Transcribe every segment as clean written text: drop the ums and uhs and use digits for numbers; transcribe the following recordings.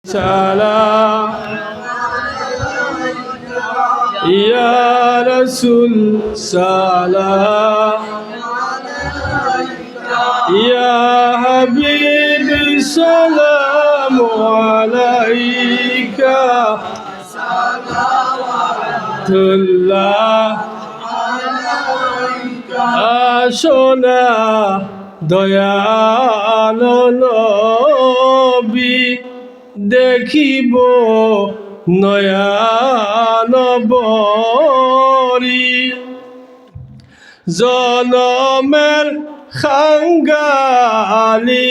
সালাম ইয়া রাসূল সালাম ইয়া হাবিব সালাম আলাইকা সালাওয়াতুল্লাহ আসোনা দয়াল নবী দেখিব নয়ন বরি জনমের খাঙ্গালি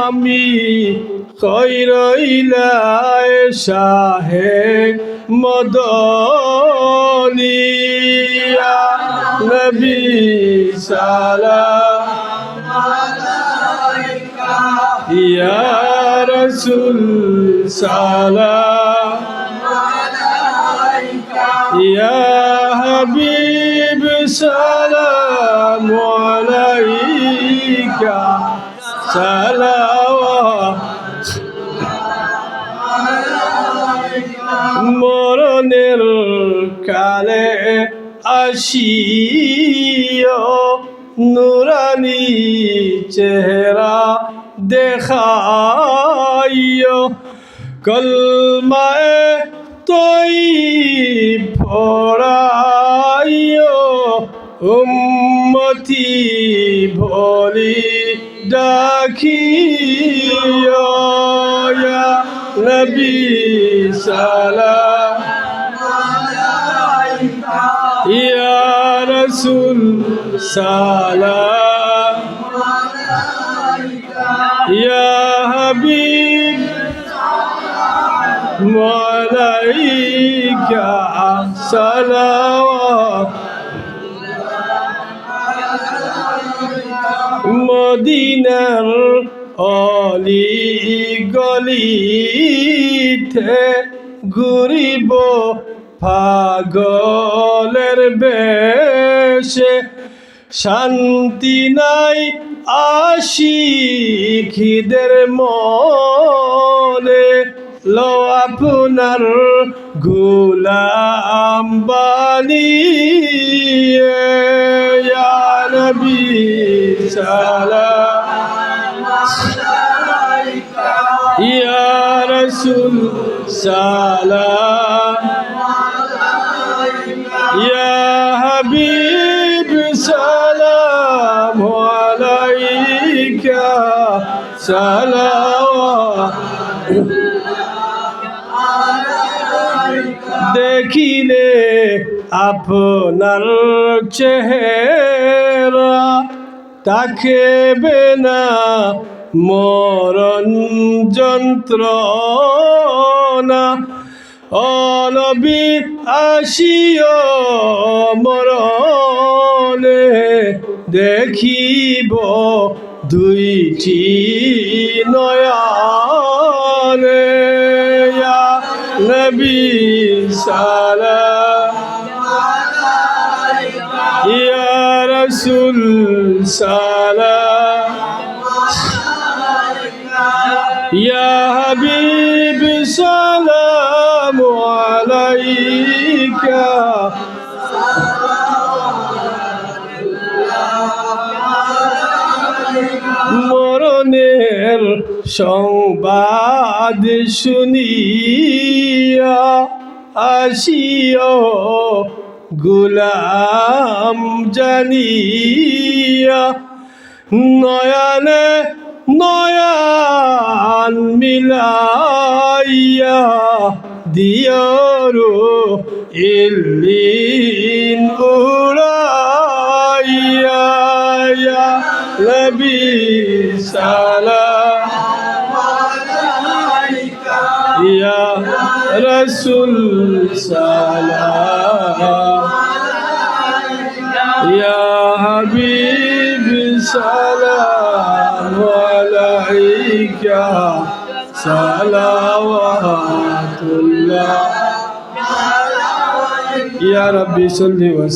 আমি খৈরইলাই শাহে মদনিয়া নবী সালাম ইয়া রাসূল সালাম ইয়া হাবিব সালাম আলাইকা সালাওয়াত মরণের কালে আসিও নুরানি চেহারা দেখাইও কলমায়ে তয়্যিব পড়াইও উম্মতি বলি ডাকিও ইয়া নবী সালাম ইয়া রাসূল সালাম ইয়া হাবিব আলাইকা সালাওয়াত মদিনার অলি গলিতে ঘুরিব পাগলের বেশে শান্তি নাই আশিকদের মনে লো আপনার গোলাম বানিয়ে ইয়া নবী সালাম ইয়া রাসূল সালাম ইয়া হাবিব সালাম আলাইকা সালাওয়াত দেখিলে আপনার চেহারা তাকেবে না মরণ যন্ত্রণা ও নবী আসিও মরণে দেখিব দুইটি নয়নে ইয়া নবী সালাম ইয়া রাসূল সালাম ইয়া হাবিব সালাম আলাইকা মরণের সংবাদ শুনিয়া আসিও গোলাম জানিয়া নয়নে নয়ন মিলাইয়া দিয়রো ইল্লিন উড়াইয়া ইয়া নবী সালাম ইয়া রাসূল সালাম ইয়া হাবিব সালাম আলাইকা সালাওয়াতুল্লাহ ইয়া রাব্বি সাল্লি ওয়া